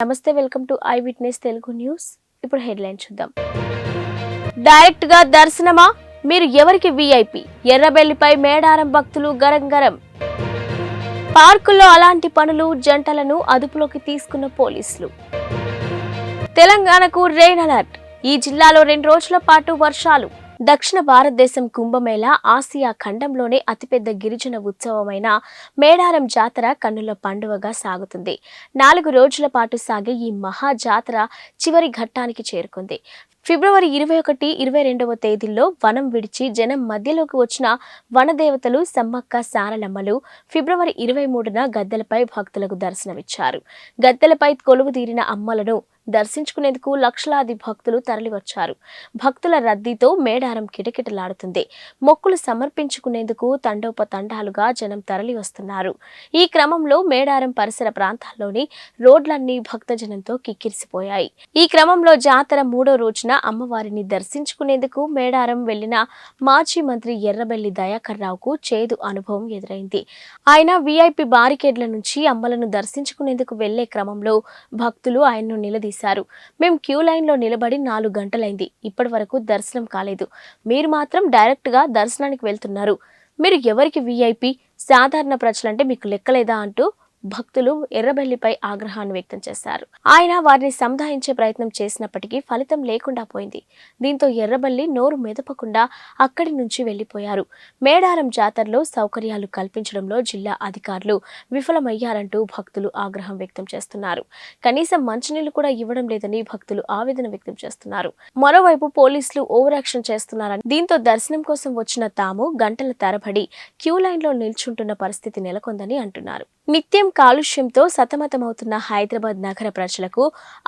నమస్తే, welcome to I witness Telugu news. ఇప్పుడు headline చూద్దాం. డైరెక్ట్ గా దర్శనమా? మీరు ఎవరికి విఐపి? ఎర్రబెల్లిపై మేడారం భక్తులు గరం గరం. పార్కుల్లో అలాంటి పనులు, జంటలను అదుపులోకి తీసుకున్న పోలీసులు. తెలంగాణకు రెయిన్ అలర్ట్. ఈ జిల్లాలో 2 రోజుల పాటు వర్షాలు. దక్షిణ భారతదేశం కుంభమేళా ఆసియా ఖండంలోనే అతిపెద్ద గిరిజన ఉత్సవమైన మేడారం జాతర కన్నుల పండువగా సాగుతుంది. 4 రోజుల పాటు సాగే ఈ మహా జాతర చివరి ఘట్టానికి చేరుకుంది. ఫిబ్రవరి 21, 22వ తేదీల్లో వనం విడిచి జనం మధ్యలోకి వచ్చిన వనదేవతలు సమ్మక్క సారలమ్మలు ఫిబ్రవరి 23న గద్దెలపై భక్తులకు దర్శనమిచ్చారు. గద్దెలపై కొలువు తీరిన అమ్మలను దర్శించుకునేందుకు లక్షలాది భక్తులు తరలివచ్చారు. భక్తుల రద్దీతో మేడారం కిటకిటలాడుతుంది. మొక్కులు సమర్పించుకునేందుకు తండోపతండాలుగా జనం తరలి వస్తున్నారు. ఈ క్రమంలో మేడారం పరిసర ప్రాంతాల్లోని రోడ్లన్నీ భక్తజనంతో కిక్కిరిసిపోయాయి. ఈ క్రమంలో జాతర 3వ రోజున అమ్మవారిని దర్శించుకునేందుకు మేడారం వెళ్లిన మాజీ మంత్రి ఎర్రబెల్లి దయాకర్ రావుకు చేదు అనుభవం ఎదురైంది. ఆయన వీఐపీ బారికేడ్ల నుంచి అమ్మలను దర్శించుకునేందుకు వెళ్లే క్రమంలో భక్తులు ఆయన్ను నిలదీశారు. మేము క్యూ లైన్ లో నిలబడి 4 గంటలైంది, ఇప్పటి వరకు దర్శనం కాలేదు. మీరు మాత్రం డైరెక్ట్ గా దర్శనానికి వెళ్తున్నారు. మీరు ఎవరికి వీఐపీ? సాధారణ ప్రజలంటే మీకు లెక్కలేదా అంటూ భక్తులు ఎర్రబెల్లిపై ఆగ్రహాన్ని వ్యక్తం చేశారు. ఆయన వారిని సంధాయించే ప్రయత్నం చేసినప్పటికీ ఫలితం లేకుండా పోయింది. దీంతో ఎర్రబెల్లి నోరు మెదపకుండా అక్కడి నుంచి వెళ్లిపోయారు. మేడారం జాతరలో సౌకర్యాలు కల్పించడంలో జిల్లా అధికారులు విఫలమయ్యారంటూ భక్తులు ఆగ్రహం వ్యక్తం చేస్తున్నారు. కనీసం మంచినీళ్లు కూడా ఇవ్వడం లేదని భక్తులు ఆవేదన వ్యక్తం చేస్తున్నారు. మరోవైపు పోలీసులు ఓవర్ యాక్షన్ చేస్తున్నారని, దీంతో దర్శనం కోసం వచ్చిన తాము గంటల తరబడి క్యూ లైన్ లో నిల్చుంటున్న పరిస్థితి నెలకొందని అంటున్నారు. నిత్యం కాలుష్యంతో సతమతమవుతున్న హైదరాబాద్ నగర ప్రజలకు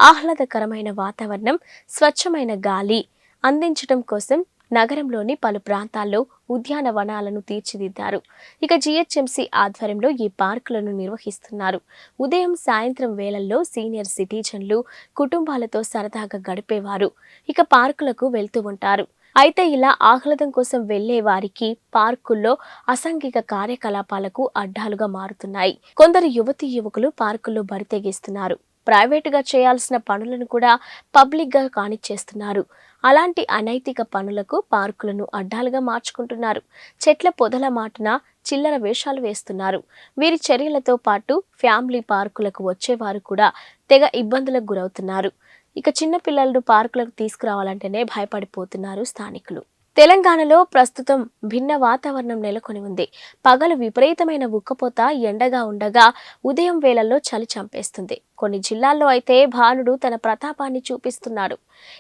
ఆహ్లాదకరమైన వాతావరణం, స్వచ్ఛమైన గాలి అందించడం కోసం నగరంలోని పలు ప్రాంతాల్లో ఉద్యానవనాలను తీర్చిదిద్దారు. ఇక జీహెచ్ఎంసీ ఆధ్వర్యంలో ఈ పార్కులను నిర్వహిస్తున్నారు. ఉదయం, సాయంత్రం వేళల్లో సీనియర్ సిటిజన్లు కుటుంబాలతో సరదాగా గడిపేవారు ఇక పార్కులకు వెళ్తూ ఉంటారు. అయితే ఇలా ఆహ్లాదం కోసం వెళ్లే వారికి పార్కుల్లో అసాంఘిక కార్యకలాపాలకు అడ్డాలుగా మారుతున్నాయి. కొందరు యువతీ యువకులు పార్కుల్లో బరితెగిస్తున్నారు. ప్రైవేటుగా చేయాల్సిన పనులను కూడా పబ్లిక్ గా కానిచ్చేస్తున్నారు. అలాంటి అనైతిక పనులకు పార్కులను అడ్డాలుగా మార్చుకుంటున్నారు. చెట్ల పొదల మాటున చిల్లర వేషాలు వేస్తున్నారు. వీరి చర్యలతో పాటు ఫ్యామిలీ పార్కులకు వచ్చేవారు కూడా తెగ ఇబ్బందులకు గురవుతున్నారు. ఇక చిన్న పిల్లలను పార్కులకు తీసుకురావాలంటేనే భయపడిపోతున్నారు స్థానికులు. తెలంగాణలో ప్రస్తుతం భిన్న వాతావరణం నెలకొని ఉంది. పగలు విపరీతమైన ఉక్కపోత, ఎండగా ఉండగా ఉదయం వేళల్లో చలి చంపేస్తుంది. కొన్ని జిల్లాల్లో అయితే భానుడు తన ప్రతాపాన్ని చూపిస్తున్నాడు.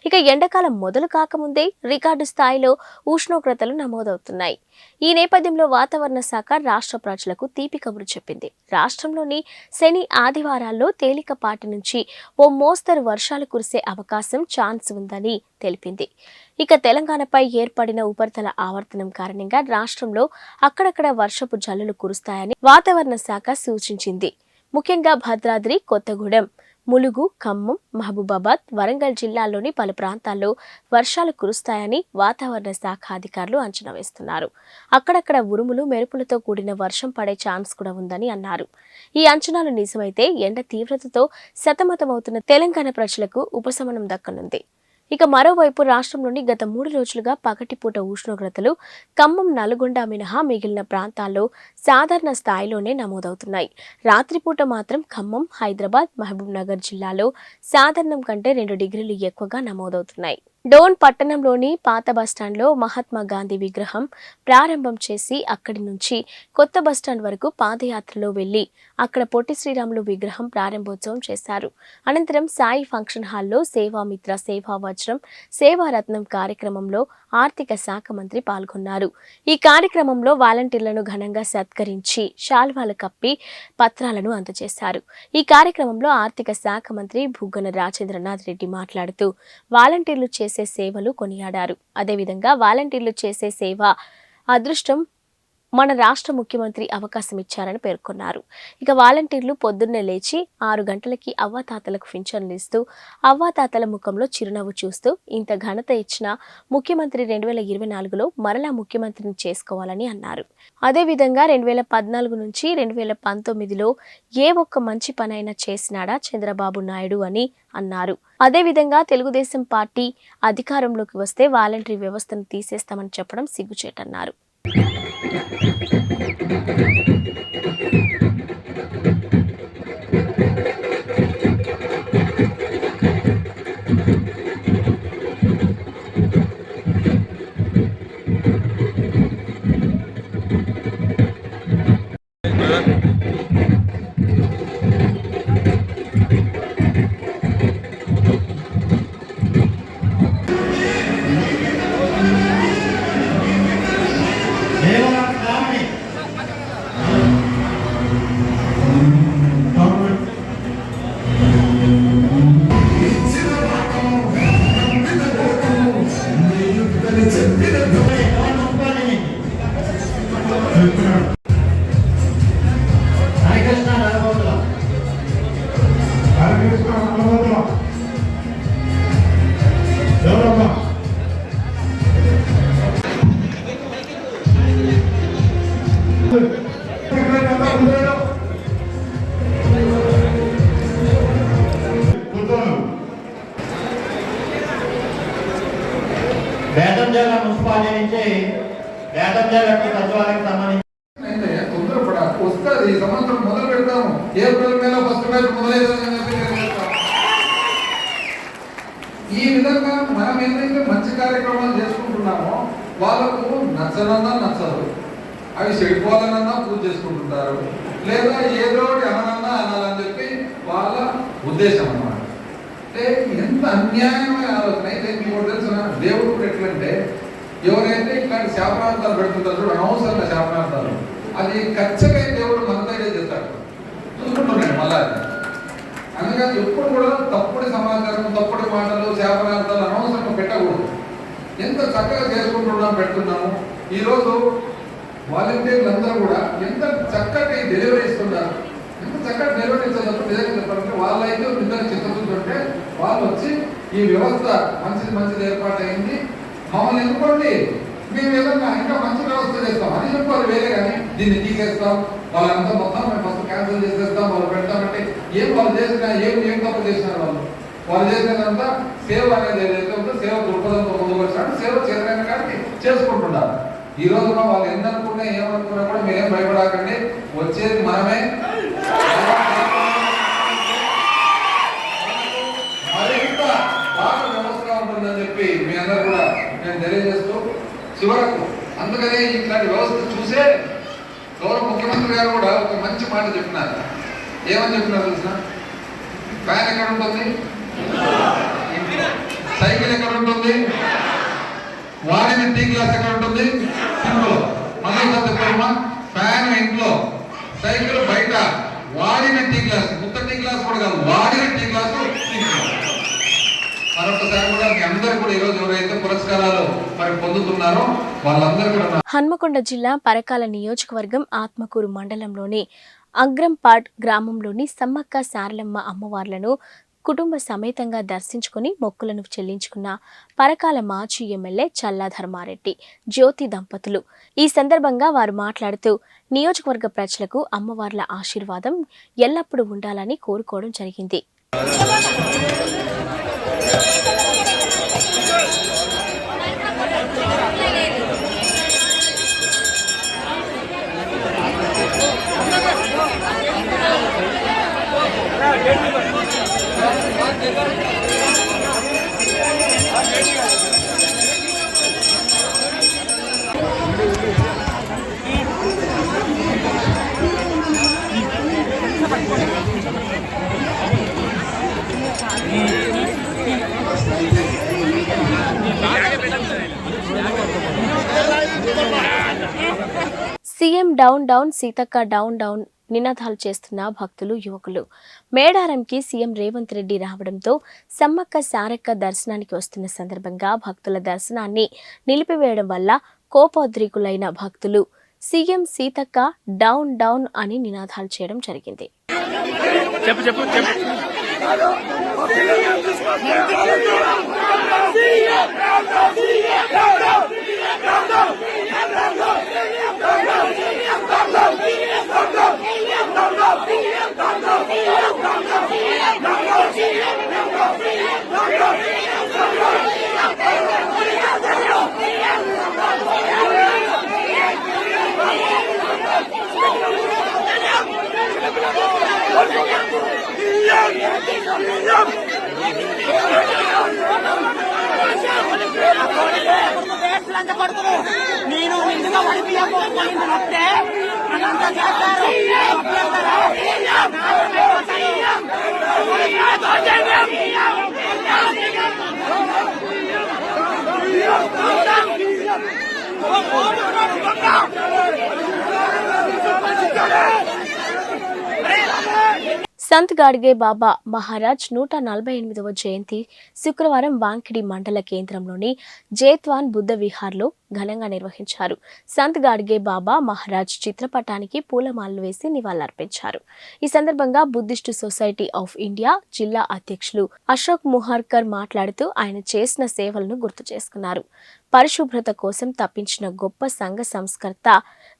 ఇక ఎండాకాలం మొదలు కాకముందే రికార్డు స్థాయిలో ఉష్ణోగ్రతలు నమోదవుతున్నాయి. ఈ నేపథ్యంలో వాతావరణ శాఖ రాష్ట్ర ప్రజలకు తీపి కబురు చెప్పింది. రాష్ట్రంలోని శని, ఆదివారాల్లో తేలికపాటి నుంచి ఓ మోస్తరు వర్షాలు కురిసే అవకాశం ఛాన్స్ ఉందని తెలిపింది. ఇక తెలంగాణపై ఏర్పడిన ఉపరితల ఆవర్తనం కారణంగా రాష్ట్రంలో అక్కడక్కడ వర్షపు జల్లులు కురుస్తాయని వాతావరణ శాఖ సూచించింది. ముఖ్యంగా భద్రాద్రి, కొత్తగూడెం, ములుగు, ఖమ్మం, మహబూబాబాద్, వరంగల్ జిల్లాల్లోని పలు ప్రాంతాల్లో వర్షాలు కురుస్తాయని వాతావరణ శాఖ అధికారులు అంచనా వేస్తున్నారు. అక్కడక్కడ ఉరుములు, మెరుపులతో కూడిన వర్షం పడే ఛాన్స్ కూడా ఉందని అన్నారు. ఈ అంచనాలు నిజమైతే ఎండ తీవ్రతతో సతమతమవుతున్న తెలంగాణ ప్రజలకు ఉపశమనం దక్కనుంది. ఇక మరోవైపు రాష్ట్రంలోని గత 3 రోజులుగా పగటిపూట ఉష్ణోగ్రతలు ఖమ్మం, నల్గొండ మినహా మిగిలిన ప్రాంతాల్లో సాధారణ స్థాయిలోనే నమోదవుతున్నాయి. రాత్రిపూట మాత్రం ఖమ్మం, హైదరాబాద్, మహబూబ్ నగర్ జిల్లాలో సాధారణం కంటే 2 డిగ్రీలు ఎక్కువగా నమోదవుతున్నాయి. డోన్ పట్టణంలోని పాత బస్టాండ్లో మహాత్మా గాంధీ విగ్రహం ప్రారంభం చేసి అక్కడి నుంచి కొత్త బస్టాండ్ వరకు పాదయాత్రలో వెళ్లి అక్కడ పొట్టి శ్రీరాములు విగ్రహం ప్రారంభోత్సవం చేశారు. అనంతరం సాయి ఫంక్షన్ హాల్లో సేవామిత్ర, సేవా వజ్రం, సేవారత్నం కార్యక్రమంలో ఆర్థిక శాఖ మంత్రి పాల్గొన్నారు. ఈ కార్యక్రమంలో వాలంటీర్లను ఘనంగా సత్కరించి శాల్వాలు కప్పి పత్రాలను అందజేశారు. ఈ కార్యక్రమంలో ఆర్థిక శాఖ మంత్రి బుగ్గన రాజేంద్రనాథ్ రెడ్డి మాట్లాడుతూ వాలంటీర్లు చేసే సేవలు కొనియాడారు. అదేవిధంగా వాలంటీర్లు చేసే సేవ అదృష్టం మన రాష్ట్ర ముఖ్యమంత్రి అవకాశం ఇచ్చారని పేర్కొన్నారు. ఇక వాలంటీర్లు పొద్దున్నే లేచి 6 గంటలకి అవ్వాతాతలకు పింఛన్లు ఇస్తూ అవ్వాతాతల ముఖంలో చిరునవ్వు చూస్తూ ఇంత ఘనత ఇచ్చిన ముఖ్యమంత్రి 2024లో మరలా ముఖ్యమంత్రిని చేసుకోవాలని అన్నారు. అదేవిధంగా 2014 నుంచి 2019లో ఏ ఒక్క మంచి పనైనా చేసినాడా చంద్రబాబు నాయుడు అని అన్నారు. అదేవిధంగా తెలుగుదేశం పార్టీ అధికారంలోకి వస్తే వాలంటరీ వ్యవస్థను తీసేస్తామని చెప్పడం సిగ్గుచేటన్నారు. బేతంజాల మున్సిపాలిటీ నుంచి బేతంజాల సచివాలయానికి సంబంధించి వస్తుంది. సంవత్సరం మొదలు పెడతాము. ఏప్రిల్ మేలో ఫస్ట్ బ్యాచ్ మొదలైందని ఈ విధంగా మనం ఏదైతే మంచి కార్యక్రమాలు చేసుకుంటున్నామో వాళ్ళకు నచ్చనన్నా నచ్చదు, అవి చెడిపోవాలనన్నా పూజ చేసుకుంటుంటారు, లేదా ఏదో అననన్నా అనాలని చెప్పి వాళ్ళ ఉద్దేశం అన్నమాట. అంటే ఎంత అన్యాయమైన ఆలోచన. అయితే మీకు తెలిసిన దేవుడు కూడా ఎట్లంటే ఎవరైతే ఇట్లాంటి శాపనార్థాలు పెడుతుంటారు, అనవసరంగా శాపనార్థాలు, అది ఖచ్చితంగా దేవుడు మన దగ్గర చేస్తాడు, చూసుకుంటున్నాడు మళ్ళా. అందుకని ఎప్పుడు కూడా తప్పుడు సమాచారం, తప్పుడు మాటలు, శాపనార్థాలు అనవసరంగా పెట్టకూడదు. ఎంత చక్కగా చేసుకుంటున్నాం, పెడుతున్నాము. ఈరోజు వాలంటీర్లు అందరూ కూడా ఎంత చక్కటి డెలివరీ ఇస్తున్నారు. ఎంత చక్కటి డెలివరీ ఇచ్చేటప్పుడు నిజంగా చెప్పాలంటే వాళ్ళైతే నిజంగా చిత్తశుద్ధి ఉంటే వాళ్ళు వచ్చి ఈ వ్యవస్థ మంచిది ఏర్పాటు అయింది, మమ్మల్ని ఎన్నుకోండి, మేము ఏదన్నా ఇంకా మంచి వ్యవస్థ చేస్తాం అని చెప్పారు. వేరే కానీ దీన్ని తీసేస్తాం, వాళ్ళంతా మొత్తం మేము ఫస్ట్ క్యాన్సిల్ చేసేస్తాం, వాళ్ళు పెడతామంటే ఏం వాళ్ళు చేసినా ఏం తప్పు చేసినారు వాళ్ళు చేసినంతా సేవ అనేది ఏదైతే ఉందో సేవ దృక్పథంతో ముందుకు వచ్చినట్టు సేవ చేయడానికి కానీ చేసుకుంటున్నారు. ఈ రోజు వాళ్ళు ఎన్ననుకున్నా ఏమనుకున్నా కూడా మీరేం భయపడకండి, వచ్చేది మనమే. మరింత బాగా వ్యవస్థగా ఉంటుందని చెప్పి మీ అందరూ కూడా నేను తెలియజేస్తూ చివరకు అందుకనే ఇట్లాంటి వ్యవస్థ చూసే గౌరవ ముఖ్యమంత్రి గారు కూడా ఒక మంచి మాట చెప్పినారు. ఏమని చెప్పినారు తెలిసిన? ఫ్యాన్ ఎక్కడ ఉంటుంది? సైకిల్ ఎక్కడ ఉంటుంది? వాడిన టీ గ్లాస్ ఎక్కడ ఉంటుంది? ఇంట్లో. మళ్ళీ చెప్పమ్మా, ఫ్యాన్ ఇంట్లో, సైకిల్ బయట, వాడిన టీ గ్లాస్, కొత్త టీ గ్లాస్ కూడా కాదు, వాడిన టీ గ్లాస్ ఇంట్లో. మరొకసారి కూడా మీ అందరూ కూడా ఈరోజు ఎవరైతే పురస్కారాలు మరి పొందుతున్నారో వాళ్ళందరూ కూడా. హన్మకొండ జిల్లా పరకాల నియోజకవర్గం ఆత్మకూరు మండలంలోని అగ్రంపాడ్ గ్రామంలోని సమ్మక్క సారలమ్మ అమ్మవార్లను కుటుంబ సమేతంగా దర్శించుకుని మొక్కులను చెల్లించుకున్న పరకాల మాజీ ఎమ్మెల్యే చల్లా ధర్మారెడ్డి జ్యోతి దంపతులు. ఈ సందర్భంగా వారు మాట్లాడుతూ నియోజకవర్గ ప్రజలకు అమ్మవార్ల ఆశీర్వాదం ఎల్లప్పుడూ ఉండాలని కోరుకోవడం జరిగింది. CM down down, Seethakka down down నినాదాలు చేస్తున్న భక్తులు, యువకులు. మేడారంకి సీఎం రేవంత్ రెడ్డి రావడంతో సమ్మక్క సారక్క దర్శనానికి వస్తున్న సందర్భంగా భక్తుల దర్శనాన్ని నిలిపివేయడం వల్ల కోపోద్రికులైన భక్తులు సీఎం సీతక్క డౌన్ డౌన్ అని నినాదాలు చేయడం జరిగింది. నేను నిండుగా పడిపోతే అదంతా చేస్తారు. సంత్ గాడ్గే బాబా మహారాజ్ 148వ జయంతి శుక్రవారం వాంకిడి మండల కేంద్రంలోని జేత్వాన్ బుద్ధ విహార్లో ఘనంగా నిర్వహించారు. సంత్ గాడ్గే బాబా మహారాజ్ చిత్రపటానికి పూలమాలలు వేసి నివాళులర్పించారు. ఈ సందర్భంగా బుద్ధిస్టు సొసైటీ ఆఫ్ ఇండియా జిల్లా అధ్యక్షులు అశోక్ ముహార్కర్ మాట్లాడుతూ ఆయన చేసిన సేవలను గుర్తు చేసుకున్నారు. పరిశుభ్రత కోసం తప్పించిన గొప్ప సంఘ సంస్కర్త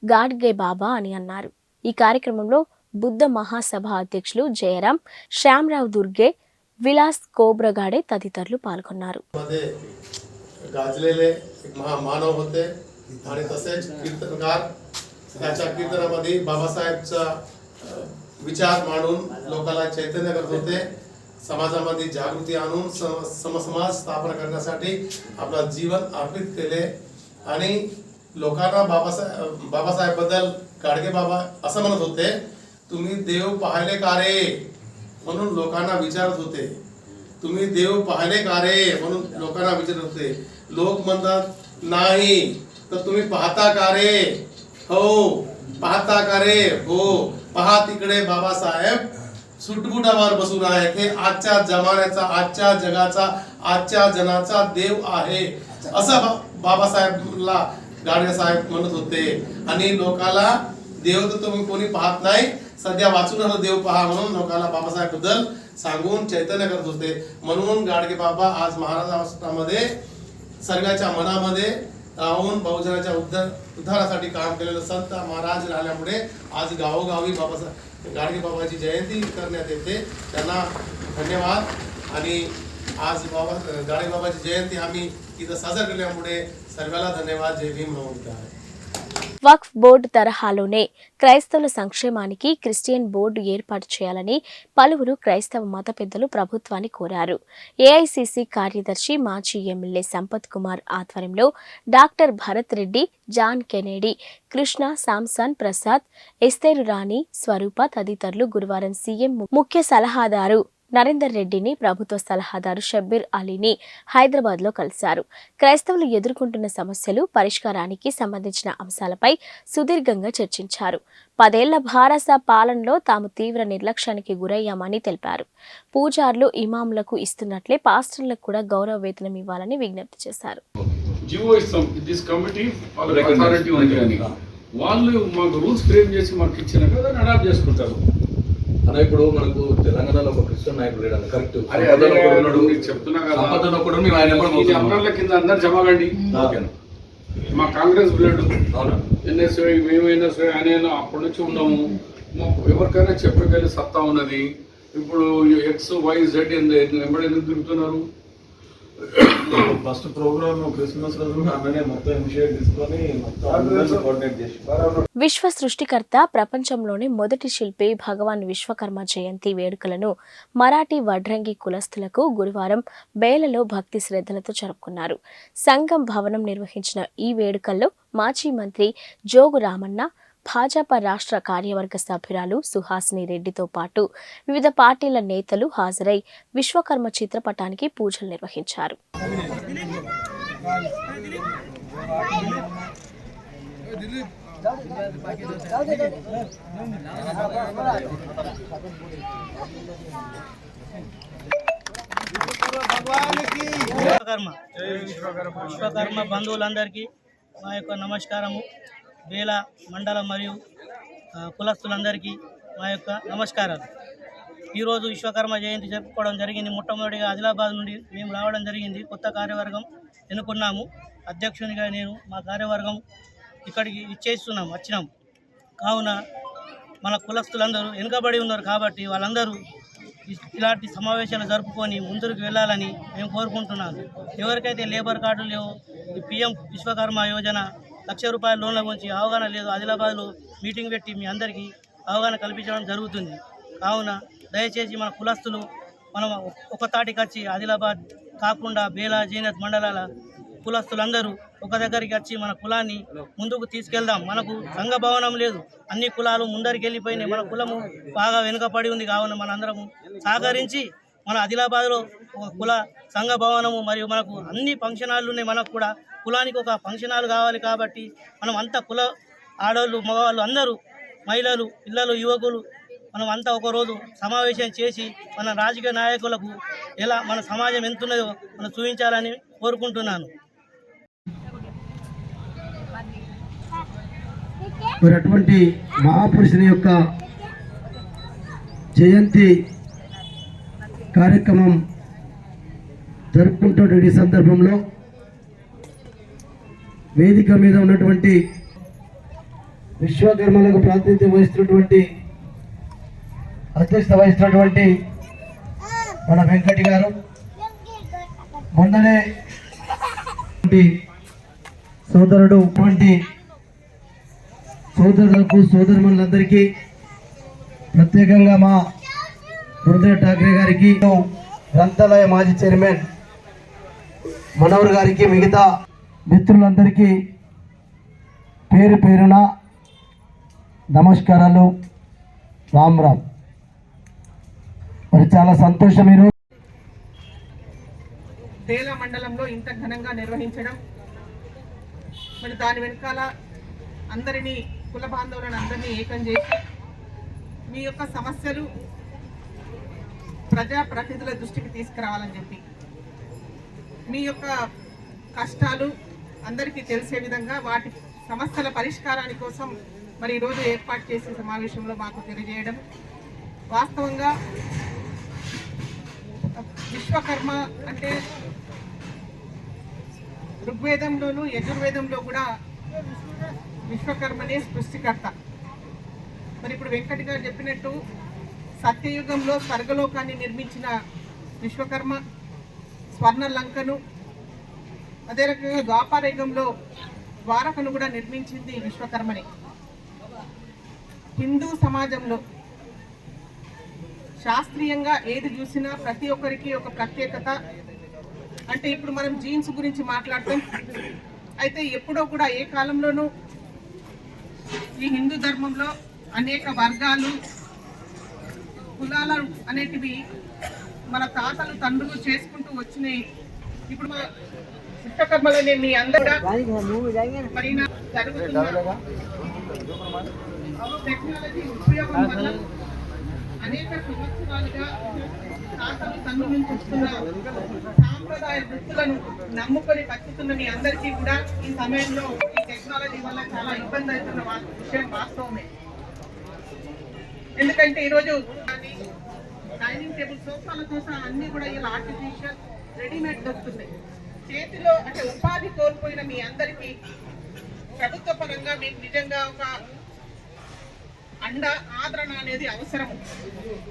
గాడ్గే బాబా అని అన్నారు. ఈ కార్యక్రమంలో బుద్ధ మహాసభ అధ్యక్షులు జయరాం, శ్యామరావు దుర్గే, विलास कोब्रगाडे तदितरुलु पाल्गొన్నారు. गाजलेले एक महामानव होते आणि तसेच कीर्तनकार त्याच्या कीर्तनामध्ये बाबासाहेबचा विचार मांडून लोकांना चैतन्य करत होते. समाजामध्ये जागृती आणून समसमाज स्थापना करण्यासाठी आपला जीवन अर्पित केले आणि लोकांना बाबासाहेब बद्दल गाडगे बाबा असं म्हणत होते, तुम्ही देव पाहिले का रे म्हणून लोकांना विचारत होते. तुम्ही देव पाहिले का रे म्हणून लोकांना विचारत होते. लोक म्हणतात नाही तर तुम्ही पाहता का रे? हो पाहता का रे? हो पहा तिकडे बाबासाहेब सुटबुटावर बसून आहे. हे आजच्या जमान्याचा, आजच्या जगाचा, आजच्या जनाचा देव आहे असं बाबासाहेबला गाडगे साहेब म्हणत होते. आणि लोकांना देव तर तुम्ही कोणी पाहत नाही, सध्या वाचून राहिलं देव पहा म्हणून लोकांना बाबासाहेब बद्दल सांगून चैतन्य करत होते. म्हणून गाडगे बाबा आज महाराष्ट्रामध्ये सर्वांच्या मनामध्ये राहून बहुजनाच्या उद्धारासाठी काम केलेलं संत महाराज राहिल्यामुळे आज गावोगावी बाबासाहेब गाडगे बाबाची जयंती करण्यात येते. त्यांना धन्यवाद. आणि आज गाडगे बाबाची जयंती आम्ही इथं साजरा केल्यामुळे सर्वांना धन्यवाद. जय भीम नमोकार. వక్ఫ్ బోర్డు తరహాలోనే క్రైస్తవుల సంక్షేమానికి క్రిస్టియన్ బోర్డు ఏర్పాటు చేయాలని పలువురు క్రైస్తవ మత పెద్దలు ప్రభుత్వాన్ని కోరారు. ఏఐసిసి కార్యదర్శి మాజీ ఎమ్మెల్యే సంపత్ కుమార్ ఆధ్వర్యంలో doctor Bharath Reddy, John Kennedy, Krishna, Samson Prasad, Esther Rani, Swaroopa తదితరులు గురువారం సీఎం ముఖ్య సలహాదారు నరేందర్ రెడ్డిని, ప్రభుత్వ సలహాదారు షబ్బీర్ అలీని హైదరాబాద్ లో కలిశారు. క్రైస్తవులు ఎదుర్కొంటున్న సమస్యలు పరిష్కారానికి సంబంధించిన అంశాలపై సుదీర్ఘంగా చర్చించారు. 10 ఏళ్ల భారత పాలనలో తాము తీవ్ర నిర్లక్ష్యానికి గురయ్యామని తెలిపారు. పూజారులు, ఇమాములకు ఇస్తున్నట్లే పాస్టర్లకు కూడా గౌరవ వేతనం ఇవ్వాలని విజ్ఞప్తి చేశారు. వాళ్ళు మాకు రూల్స్ ఫ్రేమ్ చేసి మాకు ఇచ్చినాక దాన్ని అడాప్ట్ చేసుకుంటారు. అన్న ఇప్పుడు మనకు తెలంగాణలో ఒక క్రిస్టియన్ నాయకుడు లేడు, కరెక్ట్ చెప్తున్నా కదా కింద అందరు జమాగండి. మా కాంగ్రెస్ బ్లడ్ ఎన్ఎస్ఐ, మేము ఎన్ఎస్ఐ అనేది అప్పటి నుంచి ఉన్నాము. ఎవరికైనా చెప్పగలి సత్తా ఉన్నది. ఇప్పుడు ఎక్స్ వై జెడ్ ఎంబడి ఎందుకు తిరుగుతున్నారు? ఫస్ట్ ప్రోగ్రామ్ క్రిస్మస్ రోజు అన్ననే మొత్తం ఇనిషియేట్ తీసుకొని కోఆర్డినేట్ చేసి విశ్వ సృష్టికర్త, ప్రపంచంలోని మొదటి శిల్పి భగవాన్ విశ్వకర్మ జయంతి వేడుకలను మరాఠీ వడ్రంగి కులస్తులకు గురువారం బేలలో భక్తి శ్రద్ధలతో జరుపుకున్నారు. సంఘం భవనం నిర్వహించిన ఈ వేడుకల్లో మాజీ మంత్రి జోగు రామన్న, భాజపా రాష్ట్ర కార్యవర్గ సభ్యురాలు సుహాసిని రెడ్డితో పాటు వివిధ పార్టీల నేతలు హాజరై విశ్వకర్మ చిత్రపటానికి పూజలు నిర్వహించారు. విశ్వకర్మ బంధువులందరికీ మా యొక్క నమస్కారము. బేల మండలం మరియు కులస్తులందరికీ మా యొక్క నమస్కారాలు. ఈరోజు విశ్వకర్మ జయంతి జరుపుకోవడం జరిగింది. మొట్టమొదటిగా ఆదిలాబాద్ నుండి మేము రావడం జరిగింది. కొత్త కార్యవర్గం ఎన్నుకున్నాము. అధ్యక్షునిగా నేను, మా కార్యవర్గం ఇక్కడికి వచ్చినాం. కావున మన కులస్తులందరూ వెనుకబడి ఉన్నారు కాబట్టి వాళ్ళందరూ ఇలాంటి సమావేశాలు జరుపుకొని ముందుకు వెళ్ళాలని మేము కోరుకుంటున్నాను. ఎవరికైతే లేబర్ కార్డులు లేవో ఈ పిఎం విశ్వకర్మ యోజన ₹1,00,000 లోన్ల గురించి అవగాహన లేదు. ఆదిలాబాద్లో మీటింగ్ పెట్టి మీ అందరికీ అవగాహన కల్పించడం జరుగుతుంది. కావున దయచేసి మన కులస్తులు మనం ఒక తాటికి వచ్చి ఆదిలాబాద్ కాకుండా బేలా జీనత్ మండలాల కులస్తులందరూ ఒక దగ్గరికి వచ్చి మన కులాన్ని ముందుకు తీసుకెళ్దాం. మనకు సంఘ భవనం లేదు, అన్ని కులాలు ముందరికి వెళ్ళిపోయినాయి. మన కులము బాగా వెనుకపడి ఉంది. కావున మనందరము సహకరించి మన ఆదిలాబాద్లో ఒక కుల సంఘ భవనము మరియు మనకు అన్ని ఫంక్షన్ హాళ్ళు ఉన్నాయి. మనకు కూడా కులానికి ఒక ఫంక్షన్ హాల్ కావాలి కాబట్టి మనం అంతా కుల ఆడవాళ్ళు మగవాళ్ళు అందరూ మహిళలు పిల్లలు యువకులు మనం అంతా ఒకరోజు సమావేశం చేసి మన రాజకీయ నాయకులకు ఎలా మన సమాజం ఎంతున్నదో మనం చూపించాలని కోరుకుంటున్నాను. మరి అటువంటి మహాపురుషుని యొక్క జయంతి కార్యక్రమం జరుపుకుంటున్న ఈ సందర్భంలో వేదిక మీద ఉన్నటువంటి విశ్వకర్మలకు ప్రాతినిధ్యం వహిస్తున్నటువంటి అధ్యక్షత వహిస్తున్నటువంటి మన వెంకటి గారు, మొన్ననే సోదరులకు సోదరులందరికీ ప్రత్యేకంగా మా గురుదేవ్ ఠాక్రే గారికి, గ్రంథాలయ మాజీ చైర్మన్ మనోహర్ గారికి, మిగతా మిత్రులందరికీ పేరు పేరున నమస్కారాలు. రామ్ రామ్. మరి చాలా సంతోషం ఈరోజు బేల మండలంలో ఇంత ఘనంగా నిర్వహించడం. మరి దాని వెనకాల అందరినీ కుల బాంధవులను అందరినీ ఏకం చేసి మీ యొక్క సమస్యలు ప్రజాప్రతినిధుల దృష్టికి తీసుకురావాలని చెప్పి మీ యొక్క కష్టాలు అందరికీ తెలిసే విధంగా వాటి సమస్యల పరిష్కారాని కోసం మరి ఈరోజు ఏర్పాటు చేసే సమావేశంలో మాకు తెలియజేయడం. వాస్తవంగా విశ్వకర్మ అంటే ఋగ్వేదంలోను యజుర్వేదంలో కూడా విశ్వకర్మనే సృష్టికర్త. మరి ఇప్పుడు వెంకటి గారు చెప్పినట్టు సత్యయుగంలో స్వర్గలోకాన్ని నిర్మించిన విశ్వకర్మ, స్వర్ణ లంకను, అదే రకంగా ద్వాపర యుగంలో ద్వారకను కూడా నిర్మించింది విశ్వకర్మని. హిందూ సమాజంలో శాస్త్రీయంగా ఏది చూసినా ప్రతి ఒక్కరికి ఒక ప్రత్యేకత. అంటే ఇప్పుడు మనం జీన్స్ గురించి మాట్లాడతాం, అయితే ఎప్పుడో కూడా ఏ కాలంలోనూ ఈ హిందూ ధర్మంలో అనేక వర్గాలు కులాలు అనేటివి మన తాతలు తండ్రులు చేసుకుంటూ వచ్చినాయి. ఇప్పుడు మా విశ్వకర్మలనే మీ అందరూ మరి జరుగుతున్న టెక్నాలజీ ఉపయోగం వల్ల అనేక సంవత్సరాలుగా తాతలు తండ్రుల నుంచి వస్తున్న సాంప్రదాయ వృత్తులను నమ్ముకొని బతుకుతున్న మీ అందరికీ కూడా ఈ సమయంలో ఈ టెక్నాలజీ వల్ల చాలా ఇబ్బంది అవుతున్న విషయం వాస్తవమే. ఎందుకంటే ఈరోజు డైనింగ్ టేబుల్ సోఫాలతో సహా అన్ని కూడా ఇలా ఆర్టిఫిషియల్ రెడీమేడ్ దొరుకుతున్నాయి. చేతిలో అంటే ఉపాధి కోల్పోయిన మీ అందరికీ ప్రభుత్వ పరంగా మీకు నిజంగా ఒక ఆదరణ అనేది అవసరం.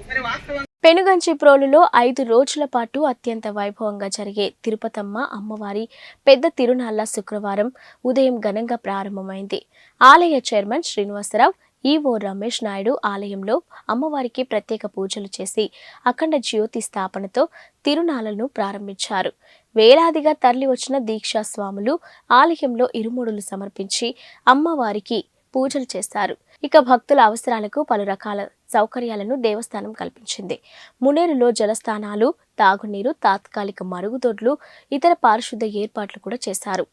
మరి వాస్తవం పెనుగంచిప్రోలులో 5 రోజుల పాటు అత్యంత వైభవంగా జరిగే తిరుపతమ్మ అమ్మవారి పెద్ద తిరునాళ్ల శుక్రవారం ఉదయం ఘనంగా ప్రారంభమైంది. ఆలయ చైర్మన్ శ్రీనివాసరావు, ఈవో రమేష్ నాయుడు ఆలయంలో అమ్మవారికి ప్రత్యేక పూజలు చేసి అఖండ జ్యోతి స్థాపనతో తిరునాళ్లను ప్రారంభించారు. వేలాదిగా తరలి వచ్చిన దీక్షా స్వాములు ఆలయంలో ఇరుముడులు సమర్పించి అమ్మవారికి పూజలు చేశారు. ఇక భక్తుల అవసరాలకు పలు రకాల సౌకర్యాలను దేవస్థానం కల్పించింది. మునేరులో జలస్థానాలు, తాగునీరు, తాత్కాలిక మరుగుదొడ్లు, ఇతర పారిశుద్ధ ఏర్పాట్లు కూడా చేశారు.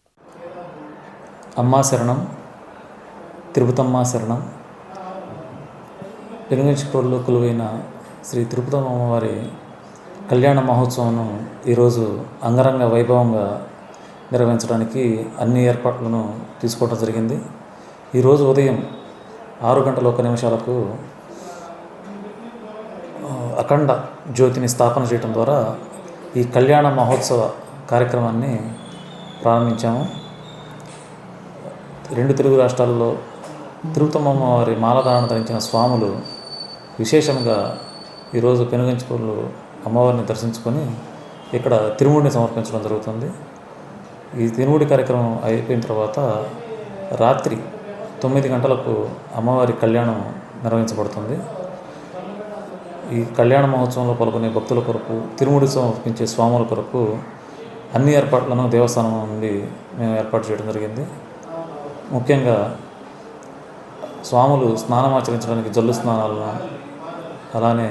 అమ్మా శరణం, తిరుపతమ్మ శరణం. పెనుగంచిప్రోలులో కొలువైన శ్రీ తిరుపతమ్మ అమ్మవారి కళ్యాణ మహోత్సవం ఈరోజు అంగరంగ వైభవంగా నిర్వహించడానికి అన్ని ఏర్పాట్లను తీసుకోవడం జరిగింది. ఈరోజు ఉదయం 6:01 అఖండ జ్యోతిని స్థాపన చేయడం ద్వారా ఈ కళ్యాణ మహోత్సవ కార్యక్రమాన్ని ప్రారంభించాము. 2 తెలుగు రాష్ట్రాల్లో తిరుపతమ్మ వారి మాలధారణ ధరించిన స్వాములు విశేషంగా ఈరోజు పెనుగంచిపూర్లో అమ్మవారిని దర్శించుకొని ఇక్కడ తిరుముడిని సమర్పించడం జరుగుతుంది. ఈ తిరుముడి కార్యక్రమం అయిపోయిన తర్వాత రాత్రి 9 గంటలకు అమ్మవారి కళ్యాణం నిర్వహించబడుతుంది. ఈ కళ్యాణ మహోత్సవంలో పాల్గొనే భక్తుల కొరకు, తిరుముడి సమర్పించే స్వాముల కొరకు అన్ని ఏర్పాట్లను దేవస్థానం నుండి మేము ఏర్పాటు చేయడం జరిగింది. ముఖ్యంగా స్వాములు స్నానం ఆచరించడానికి జల్లు స్నానాలను, అలానే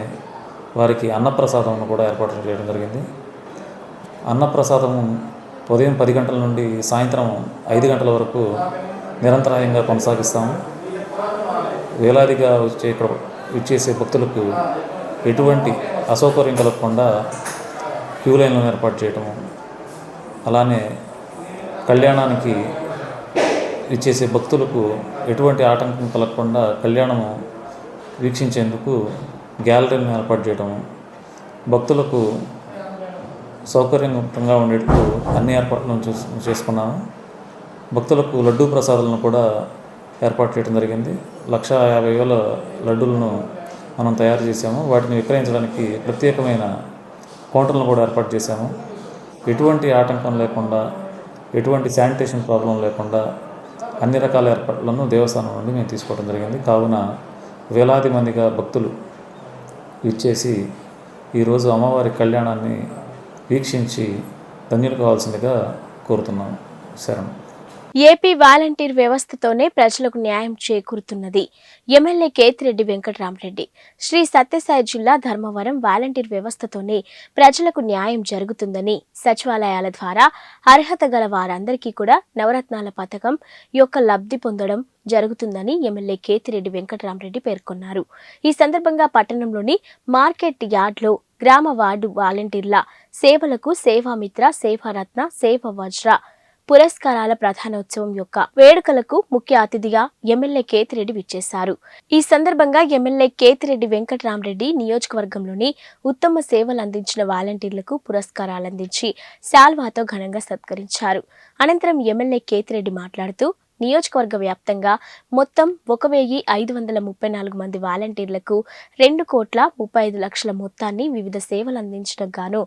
వారికి అన్నప్రసాదం కూడా ఏర్పాటు చేయడం జరిగింది. అన్నప్రసాదం ఉదయం 10 గంటల నుండి సాయంత్రం 5 గంటల వరకు నిరంతరాయంగా కొనసాగిస్తాము. వేలాదిగా వచ్చేసే భక్తులకు ఎటువంటి అసౌకర్యం కలగకుండా క్యూ లైన్లను ఏర్పాటు చేయటము, అలానే కళ్యాణానికి ఇచ్చేసే భక్తులకు ఎటువంటి ఆటంకం కలగకుండా కళ్యాణము వీక్షించేందుకు గ్యాలరీలను ఏర్పాటు చేయటము, భక్తులకు సౌకర్యంగా ఉండేట్లు అన్ని ఏర్పాట్లను చేసుకున్నాము. భక్తులకు లడ్డూ ప్రసాదాలను కూడా ఏర్పాటు చేయడం జరిగింది. 1,50,000 లడ్డూలను మనం తయారు చేసాము. వాటిని విక్రయించడానికి ప్రత్యేకమైన కౌంటర్లను కూడా ఏర్పాటు చేశాము. ఎటువంటి ఆటంకం లేకుండా, ఎటువంటి శానిటేషన్ ప్రాబ్లం లేకుండా అన్ని రకాల ఏర్పాట్లను దేవస్థానం నుండి మేము తీసుకోవడం జరిగింది. కావున వేలాది మందిగా భక్తులు ఇచ్చేసి ఈరోజు అమ్మవారి కళ్యాణాన్ని వీక్షించి ధన్యులు కావాల్సిందిగా కోరుతున్నాను. శరణం. ఏపీ వాలంటీర్ వ్యవస్థతోనే ప్రజలకు న్యాయం చేకూరుతున్నది. ఎమ్మెల్యే కేతిరెడ్డి వెంకటరామరెడ్డి. శ్రీ సత్యసాయి జిల్లా ధర్మవరం వాలంటీర్ వ్యవస్థతోనే ప్రజలకు న్యాయం జరుగుతుందని, సచివాలయాల ద్వారా అర్హత గల వారందరికీ కూడా నవరత్నాల పథకం యొక్క లబ్ధి పొందడం జరుగుతుందని ఎమ్మెల్యే కేతిరెడ్డి వెంకటరామరెడ్డి పేర్కొన్నారు. ఈ సందర్భంగా పట్టణంలోని మార్కెట్ యార్డ్లో గ్రామ వార్డు వాలంటీర్ల సేవలకు సేవామిత్ర, సేవారత్న, సేవ వజ్ర పురస్కారాల ప్రధానోత్సవం యొక్క వేడుకలకు ముఖ్య అతిథిగా ఎమ్మెల్యే కేతిరెడ్డి విచ్చేశారు. ఈ సందర్భంగా ఎమ్మెల్యే కేతిరెడ్డి వెంకటరామరెడ్డి నియోజకవర్గంలోని ఉత్తమ సేవలు అందించిన వాలంటీర్లకు పురస్కారాలు అందించి శాల్వాతో ఘనంగా సత్కరించారు. అనంతరం ఎమ్మెల్యే కేతిరెడ్డి మాట్లాడుతూ నియోజకవర్గ వ్యాప్తంగా మొత్తం 1,534 మంది వాలంటీర్లకు 2,35,00,000 మొత్తాన్ని వివిధ సేవలు అందించడం గాను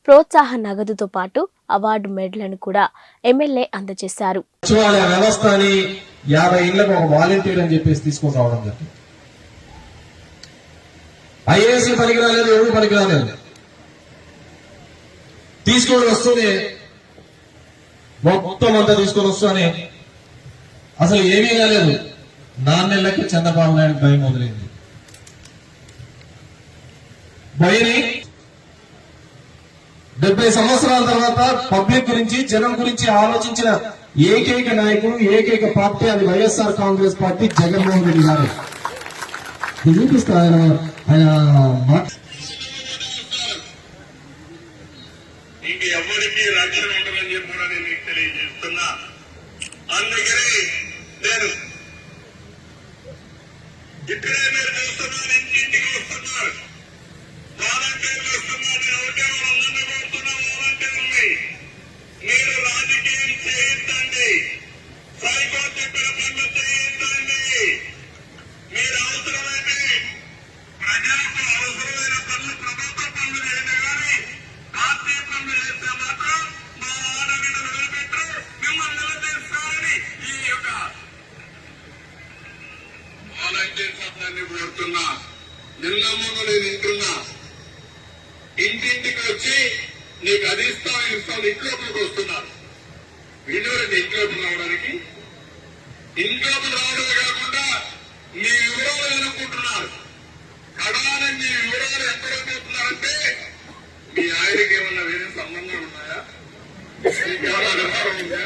ప్రోత్సాహ నగదుతో పాటు అవార్డు మెడలను కూడా ఎమ్మెల్యే అందజేశారు. సచివాలయ వ్యవస్థని 50 ఇళ్లకు ఒక వాలంటీర్ అని చెప్పేసి తీసుకొని రావడం జరిగింది. ఐఏఎస్ పనికి రాలేదు, ఎవరు పనికి రాలేదు. తీసుకొని వస్తూనే మొత్తం అంతా తీసుకొని వస్తూనే అసలు ఏమీ కాలేదు. 4 నెలలకి చంద్రబాబు నాయుడు భయం మొదలైంది. భయని 70 సంవత్సరాల తర్వాత పబ్లిక్ గురించి, జనం గురించి ఆలోచించిన ఏకైక నాయకుడు, ఏకైక పార్టీ అది వైఎస్ఆర్ కాంగ్రెస్ పార్టీ, జగన్మోహన్ రెడ్డి గారు. చూపిస్తా ఆయన ఎవరికి రక్షణ ఉంటుందని చెప్పి కూడా నేను మీకు తెలియజేస్తున్నా. అందుకని నేను ఇక్కడే మీరు చూస్తున్నారు, ఇంటింటికి వస్తున్నారు, వాలంటీర్లు వస్తున్నారు. నేను ఒకటే వాళ్ళందరినీ కోరుతున్నా, వాలంటీర్లని మీరు రాజకీయం చేయించండి, సైకో చెప్పిన పనులు చేయించండి. మీరు అవసరమైతే ప్రజలకు అవసరమైన పనులు, ప్రభుత్వ పనులు చేయండి, కానీ పార్టీ పనులు చేస్తే మాత్రం మా ఆడబిడ్డలు నిలబెట్టారు, మిమ్మల్ని నిలబెట్టారని ఈ యొక్క వాలంటీర్ పథకాన్ని కోరుతున్నా. నిన్న మొన్న నేను వింటున్నా, ఇంటింటికి వచ్చి నీకు అది ఇస్తాం ఇంట్లోకి వస్తున్నారు. వీళ్ళెవరండి ఇంట్లోకి రావడానికి? ఇంట్లోకి రావడమే కాకుండా మీ వివరాలు అనుకుంటున్నారు. కడాలని మీ వివరాలు ఎక్కడ పోతున్నారంటే మీ ఆయనకి ఏమన్నా వేరే సంబంధాలు ఉన్నాయా? మీకేమన్నా వ్యవహారం ఉందా?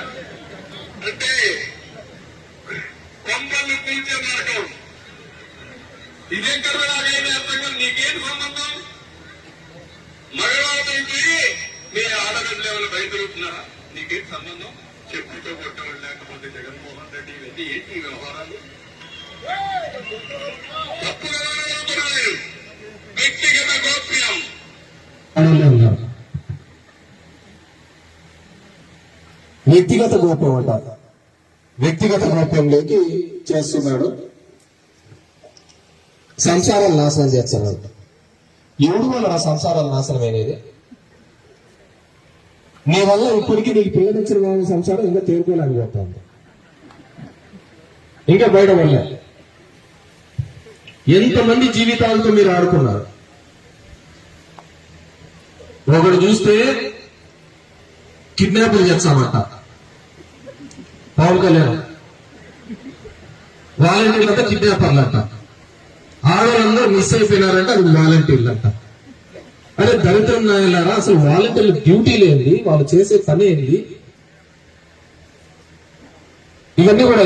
అంటే కొంపలు కూల్చే మార్గం ఇదే కదా. నాకేమి అర్థం కాదు. నీకేం సంబంధం? మగవాళ్ళకి మీ ఆడబిడ్డలు ఏమైనా బయట తిరుగుతున్నారా? నీకేం సంబంధం? చెప్పుతో కొట్టడం లేకపోతే జగన్మోహన్ రెడ్డి ఇవన్నీ ఏంటి వ్యవహారాలు? తప్పుగా వ్యక్తిగత గోప్యం. వ్యక్తిగత గోప్యం అంట, వ్యక్తిగత గోప్యంలోకి చేస్తున్నాడు, సంసారాలు నాశనం చేస్తున్నాడు. ఎవడు వల్ల నా సంసారాలు నాశనం అనేది? నీ వల్ల ఇప్పటికీ నీకు పిల్లనిచ్చిన సంసారం ఇంకా తేరుకోలేకపోతుంది, ఇంకా బయట వల్ల ఎంతమంది జీవితాలతో మీరు ఆడుకున్నారు. ఒకడు చూస్తే కిడ్నాపులు చేస్తామంట, పవన్ కళ్యాణ్ వాలంటీర్లు అంతా కిడ్నాపర్లు అంట, ఆడవాళ్ళందరూ మిస్ అయిపోయినారంటే అది వాలంటీర్లు అంట. అరే దరిద్రం నాయలారా, అసలు వాలంటీర్ల డ్యూటీలు ఏంది, వాళ్ళు చేసే పని ఏంది? ఇవన్నీ కూడా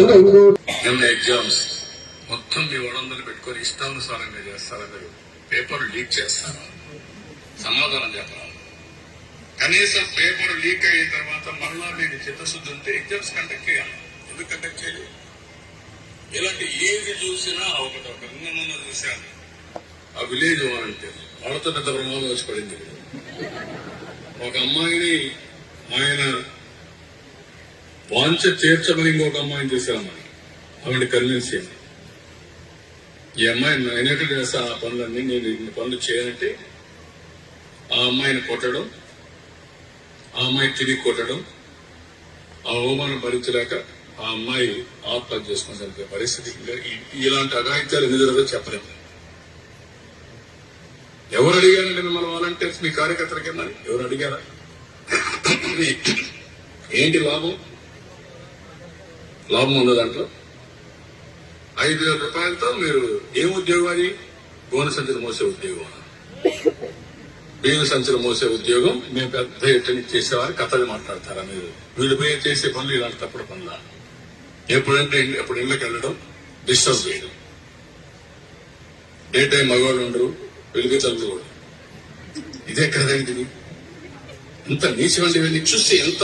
ఎగ్జామ్స్ మొత్తం మీ వడందరూ పెట్టుకొని ఇష్టానుసారంగా చేస్తారని పేపర్ లీక్ చేస్తారు, సమాధానం చెప్పాలి. కనీసం పేపర్ లీక్ అయిన తర్వాత మళ్ళా మీకు చిత్తశుద్ధి ఉంటే ఎగ్జామ్స్ కండక్ట్ చేయాలి. ఎందుకు కండక్ట్ చేయలేదు? ఇలాంటి ఏది చూసినా ఒకటి నిన్న చూశాను, ఆ విలేజ్ వాలంటీర్ వాళ్ళతో పెద్ద ప్రమాదం వచ్చి పడింది. ఒక అమ్మాయిని ఆయన వాంఛ తీర్చమని ఇంకొక అమ్మాయిని చూశామని ఆవిడ కన్విన్స్ చేయాలి. ఈ అమ్మాయిని నేనెట్లు చేస్తా ఆ పనులన్నీ, నేను ఇన్ని పనులు చేయాలంటే ఆ అమ్మాయిని కొట్టడం, ఆ అమ్మాయి తిరిగి కొట్టడం, ఆ అవమానం భరించలేక ఆ అమ్మాయి ఆత్మహత్య చేసుకుని చనిపోయే పరిస్థితి. ఇలాంటి అఘాయిత్యాలు ఎన్ని జరుగుతుందో చెప్పలేము. ఎవరు అడిగారండి మిమ్మల్ని వాలంటీర్స్ మీ కార్యకర్తల కింద? ఎవరు అడిగారా? ఏంటి లాభం? లాభం ఉందా దాంట్లో? 5,000 రూపాయలతో మీరు ఏం ఉద్యోగం? అది గోనె సంచులు మోసే ఉద్యోగం, బియ్యం సంచులు మోసే ఉద్యోగం. మేము పెద్ద ఎట్టని చేసేవారు కథలు మాట్లాడతారా మీరు? వీళ్ళు పోయి చేసే పనులు ఇలాంటి తప్పుడు పనుల? ఎప్పుడంటే ఎప్పుడు ఇళ్ళకి వెళ్ళడం, డిస్టర్బ్ చేయడం, ఏ టైం మగవాళ్ళు ఉండరు, వెలుగు తల్లు కూడా. ఇదే కదండి, ఎంత నీచమండి. ఇవన్నీ చూస్తే ఎంత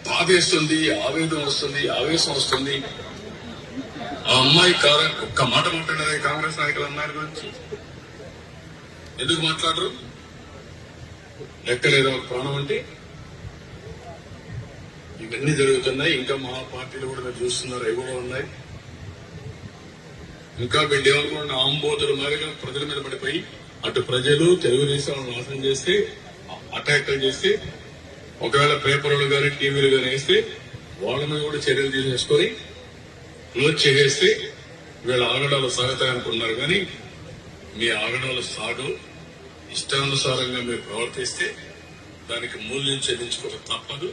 బాధ వేస్తుంది, ఆవేదన వస్తుంది, ఆవేశం వస్తుంది. ఆ అమ్మాయి ఒక్క మాట మాట్లాడారు కాంగ్రెస్ నాయకులు అమ్మాయి గురించి. ఎందుకు మాట్లాడరు? లెక్కలేదా ఒక ప్రాణం అంటే? ఇవన్నీ జరుగుతున్నాయి. ఇంకా మా పార్టీలు కూడా మీరు చూస్తున్నారు, అవి కూడా ఉన్నాయి. ఇంకా వీళ్ళు ఏమనుకున్న ఆంబోతుల మాదిరిగా ప్రజల మీద పడిపోయి అటు ప్రజలు తెలుగుదేశం నాశనం చేస్తే, అటాక్లు చేస్తే, ఒకవేళ పేపర్లు కానీ టీవీలు కానీ వేస్తే వాళ్ళ మీద కూడా చర్యలు తీసేసుకొని క్లోజ్ చేసేస్తే వీళ్ళ ఆగడాలు సాగుతాయనుకున్నారు. కానీ మీ ఆగడాలు సాగు. ఇష్టానుసారంగా మీరు ప్రవర్తిస్తే దానికి మూల్యం చెల్లించుకోక తప్పదు.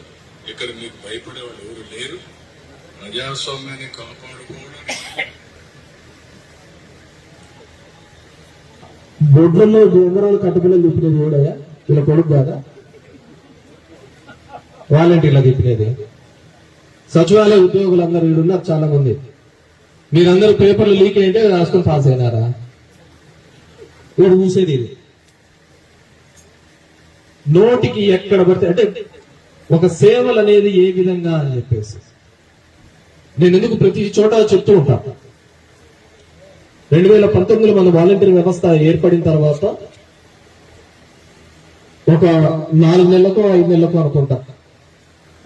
ఇక్కడ మీకు భయపడే వాళ్ళు ఎవరు లేరు. ప్రజాస్వామ్యాన్ని కాపాడుకోవడానికి బొడ్లలో జనరాలు కట్టుబడులు తిప్పినది ఎవడయ్యా? ఇలా కొడుకు కాదా వాలంటీర్లు తిప్పినది? సచివాలయ ఉద్యోగులందరూ వీడున్నారు చాలా మంది. మీరందరూ పేపర్లు లీక్ అయింటే రాసుకొని పాస్ అయినారా? వీడు చూసేది ఇది. నోటికి ఎక్కడ పడితే అంటే ఒక సేవలు అనేది ఏ విధంగా అని చెప్పేసి నేను ఎందుకు ప్రతి చోట చెప్తూ ఉంటా. 2019లో మన వాలంటీర్ వ్యవస్థ ఏర్పడిన తర్వాత ఒక 4 నెలలకో 5 నెలలకో అనుకుంటా,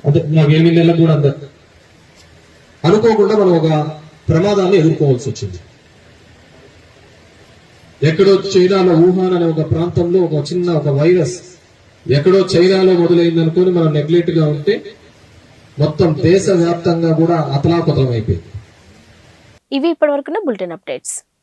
అంటే నాకు 8 నెలలకు కూడా అంతే, అనుకోకుండా మనం ఒక ప్రమాదాన్ని ఎదుర్కోవాల్సి వచ్చింది. ఎక్కడో చైనాలో వుహాన్ అనే ఒక ప్రాంతంలో ఒక చిన్న ఒక వైరస్ ఎక్కడో చైనాలో మొదలైంది అనుకుని మనం నెగ్లెక్ట్ గా ఉంటే మొత్తం దేశ వ్యాప్తంగా కూడా అతలాకుతలం అయిపోయింది. ఇవి ఇప్పటివరకున్న బులెటిన్ అప్డేట్స్.